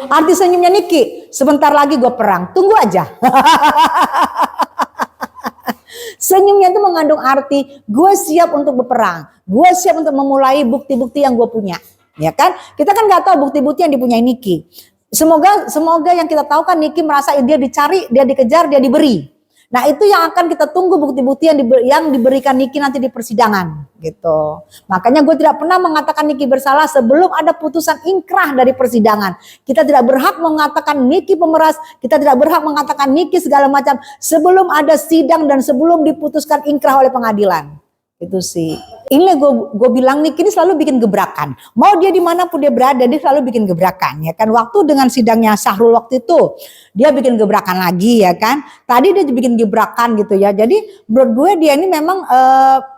Arti senyumnya Niki, sebentar lagi gue perang, tunggu aja. Senyumnya itu mengandung arti gue siap untuk berperang, gue siap untuk memulai bukti-bukti yang gue punya, ya kan? Kita kan nggak tahu bukti-bukti yang dipunyai Niki. Semoga yang kita tahu kan Niki merasa dia dicari, dia dikejar, dia diberi. Nah itu yang akan kita tunggu bukti-bukti yang diberikan Niki nanti di persidangan gitu. Makanya gue tidak pernah mengatakan Niki bersalah sebelum ada putusan inkrah dari persidangan. Kita tidak berhak mengatakan Niki pemeras, kita tidak berhak mengatakan Niki segala macam sebelum ada sidang dan sebelum diputuskan inkrah oleh pengadilan. Itu sih. Ini gue bilang Niki ini selalu bikin gebrakan. Mau dia dimanapun dia berada, dia selalu bikin gebrakan, ya kan. Waktu dengan sidangnya Syahrul waktu itu, dia bikin gebrakan lagi, ya kan. Tadi dia bikin gebrakan gitu ya. Jadi menurut gue dia ini memang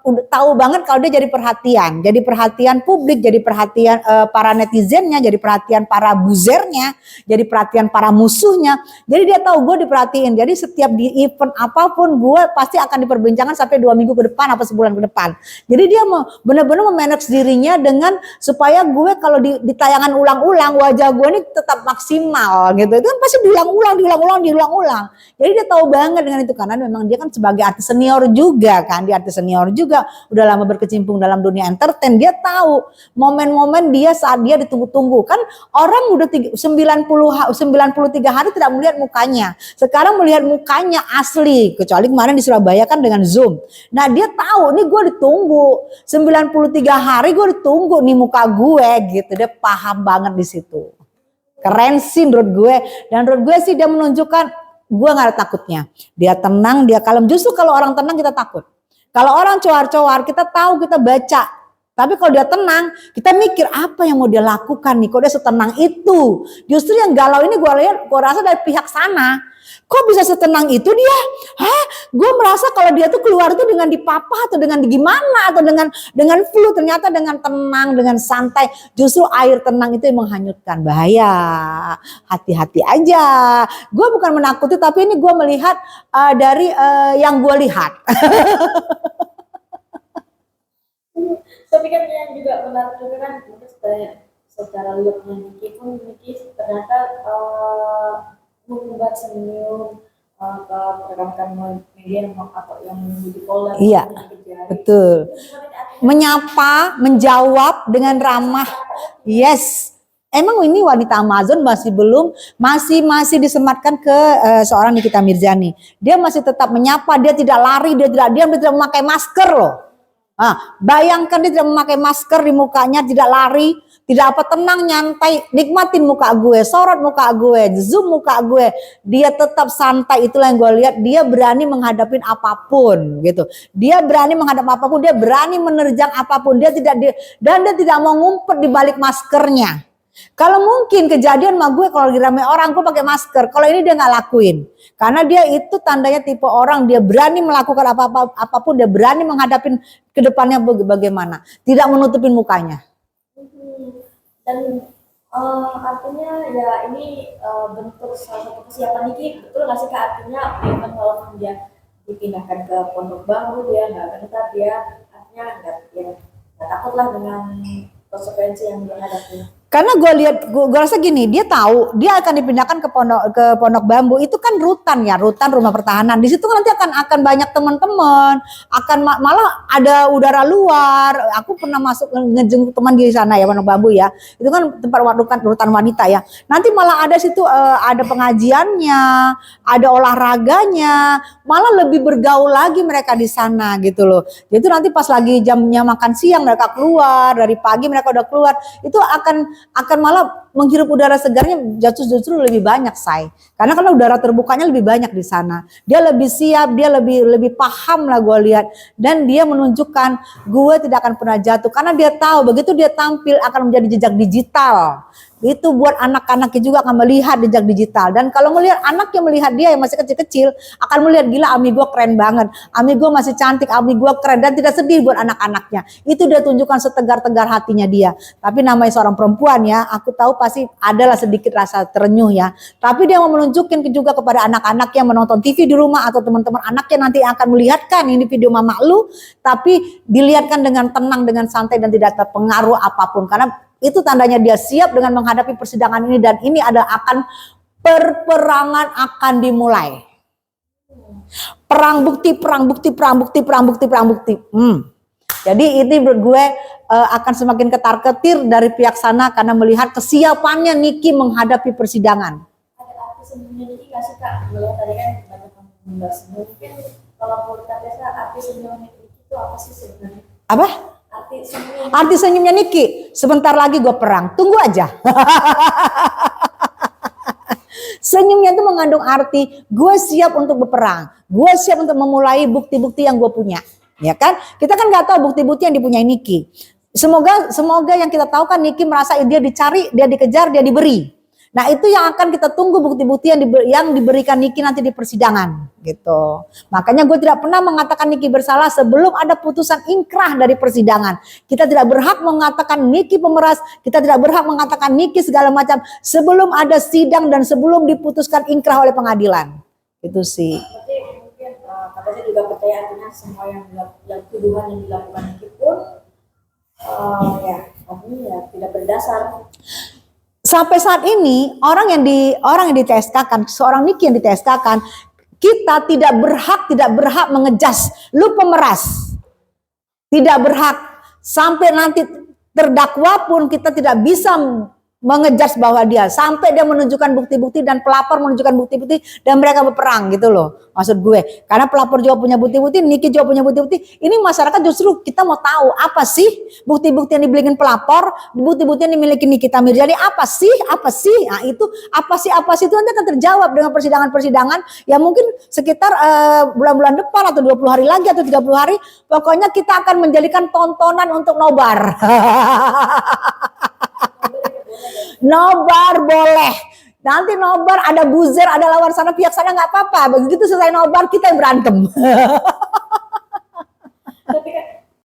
udah tahu banget kalau dia jadi perhatian publik, jadi perhatian para netizennya, jadi perhatian para buzernya, jadi perhatian para musuhnya. Jadi dia tahu gue diperhatiin. Jadi setiap di event apapun gue pasti akan diperbincangkan sampai 2 minggu ke depan apa sebulan ke depan. Jadi dia benar-benar memanage dirinya dengan supaya gue kalau di tayangan ulang-ulang wajah gue ini tetap maksimal gitu. Itu kan pasti diulang-ulang. Jadi dia tahu banget dengan itu karena memang dia kan sebagai artis senior juga kan, dia artis senior juga udah lama berkecimpung dalam dunia entertain. Dia tahu momen-momen dia saat dia ditunggu-tunggu kan, orang udah 93 hari tidak melihat mukanya. Sekarang melihat mukanya asli, kecuali kemarin di Surabaya kan dengan Zoom. Nah dia tahu nih gue ditunggu 93 hari, gue ditunggu nih muka gue gitu. Dia paham banget di situ. Keren sih menurut gue. Dan menurut gue sih dia menunjukkan gue gak ada takutnya. Dia tenang, dia kalem. Justru kalau orang tenang kita takut. Kalau orang coar-coar kita tahu, kita baca. Tapi kalau dia tenang, kita mikir apa yang mau dia lakukan nih. Kok dia setenang itu. Justru yang galau ini gue rasa dari pihak sana. Kok bisa setenang itu dia? Gue merasa kalau dia tuh keluar tuh dengan dipapa atau dengan gimana atau dengan flu. Ternyata dengan tenang, dengan santai. Justru air tenang itu yang menghanyutkan. Bahaya. Hati-hati aja. Gue bukan menakuti tapi ini gue melihat dari yang gue lihat. Tapi kan yang juga menarik juga kan secara looknya Niki pun ternyata membuat senyum ke rekan-rekan media atau yang di Polda. Iya, betul. Menyapa, menjawab dengan ramah. Yes. Emang ini wanita Amazon masih disematkan ke seorang Nikita Mirzani. Dia masih tetap menyapa, dia tidak lari, dia tidak diam, dia tidak memakai masker loh. Bayangkan dia tidak memakai masker di mukanya, tidak lari, tidak apa, tenang, nyantai, nikmatin muka gue, sorot muka gue, zoom muka gue. Dia tetap santai, itulah yang gue lihat. Dia berani menghadapi apapun gitu. Dia berani menghadapi apapun, dia berani menerjang apapun. Dia tidak mau ngumpet di balik maskernya. Kalau mungkin kejadian sama gue kalau lagi rame orang gue pakai masker. Kalau ini dia nggak lakuin. Karena dia itu tandanya tipe orang, dia berani melakukan apapun, dia berani menghadapin ke depannya bagaimana. Tidak menutupin mukanya. Dan artinya ya ini bentuk salah satu kesiapan Niki, betul nggak sih Kak? Artinya memang kalau dia dipindahkan ke Pondok Bambu dia nggak gentar, dia artinya nggak takut lah dengan konsekuensi yang dia hadapi. Karena gue rasa gini, dia tahu dia akan dipindahkan ke Pondok Bambu, itu kan rutan rumah pertahanan. Di situ nanti akan banyak teman-teman, akan malah ada udara luar. Aku pernah masuk ngejenguk teman di sana ya, Pondok Bambu ya. Itu kan tempat rutan wanita ya. Nanti malah ada situ ada pengajiannya, ada olahraganya, malah lebih bergaul lagi mereka di sana gitu loh. Itu nanti pas lagi jamnya makan siang mereka keluar, dari pagi mereka udah keluar. Itu akan malah menghirup udara segarnya justru lebih banyak karena udara terbukanya lebih banyak di sana. Dia lebih siap, dia lebih paham lah gue lihat, dan dia menunjukkan gue tidak akan pernah jatuh karena dia tahu begitu dia tampil akan menjadi jejak digital. Itu buat anak-anaknya juga akan melihat jejak digital. Dan kalau melihat anaknya melihat dia yang masih kecil-kecil akan melihat gila Ami gue keren banget, Ami gue masih cantik, Ami gue keren, dan tidak sedih buat anak-anaknya. Itu dia tunjukkan setegar-tegar hatinya dia. Tapi namanya seorang perempuan ya, aku tahu pasti adalah sedikit rasa terenyuh ya. Tapi dia mau menunjukin juga kepada anak-anak yang menonton TV di rumah atau teman-teman anaknya nanti akan melihatkan ini video mama lu, tapi dilihatkan dengan tenang, dengan santai dan tidak terpengaruh apapun. Karena Itu tandanya dia siap dengan menghadapi persidangan ini, dan ini ada akan perperangan akan dimulai. Perang bukti, perang bukti, perang bukti, perang bukti, perang bukti. Jadi ini menurut gue akan semakin ketar-ketir dari pihak sana karena melihat kesiapannya Niki menghadapi persidangan. Ada arti seninya Niki nggak sih Kak? Kalau tadi kan banyak yang membahas, mungkin kalau menurut Kak Tessa, arti senyumnya Niki itu apa sih sebenarnya? Apa? Arti senyumnya Arti senyumnya Niki, sebentar lagi gue perang, tunggu aja. Senyumnya itu mengandung arti gue siap untuk berperang, gue siap untuk memulai bukti-bukti yang gue punya, ya kan? Kita kan nggak tahu bukti-bukti yang dipunyai Niki. Semoga yang kita tahu kan Niki merasa dia dicari, dia dikejar, dia diberi. Nah itu yang akan kita tunggu bukti-bukti yang diberikan Niki nanti di persidangan gitu. Makanya gue tidak pernah mengatakan Niki bersalah sebelum ada putusan inkrah dari persidangan. Kita tidak berhak mengatakan Niki pemeras, kita tidak berhak mengatakan Niki segala macam sebelum ada sidang dan sebelum diputuskan inkrah oleh pengadilan. Itu sih. berarti mungkin katanya juga percaya artinya semua yang tuduhan yang dilakukan Niki pun ya artinya ya tidak berdasar. Sampai saat ini orang yang di TSK-kan, seorang Niki yang di TSK-kan, kita tidak berhak mengejas lu pemeras. Tidak berhak. Sampai nanti terdakwa pun kita tidak bisa mengejas bahwa dia, sampai dia menunjukkan bukti-bukti dan pelapor menunjukkan bukti-bukti dan mereka berperang gitu loh. Maksud gue, karena pelapor juga punya bukti-bukti, Niki juga punya bukti-bukti. Ini masyarakat justru kita mau tahu apa sih bukti-bukti yang dibelikan pelapor, bukti-bukti yang dimiliki Nikita Mirzani apa sih? Nah itu apa sih itu nanti akan terjawab dengan persidangan-persidangan yang mungkin sekitar bulan-bulan depan atau 20 hari lagi atau 30 hari. Pokoknya kita akan menjadikan tontonan untuk nobar. Nobar boleh. Nanti nobar ada buzzer, ada lawan sana pihak sana nggak apa-apa. Begitu selesai nobar kita yang berantem.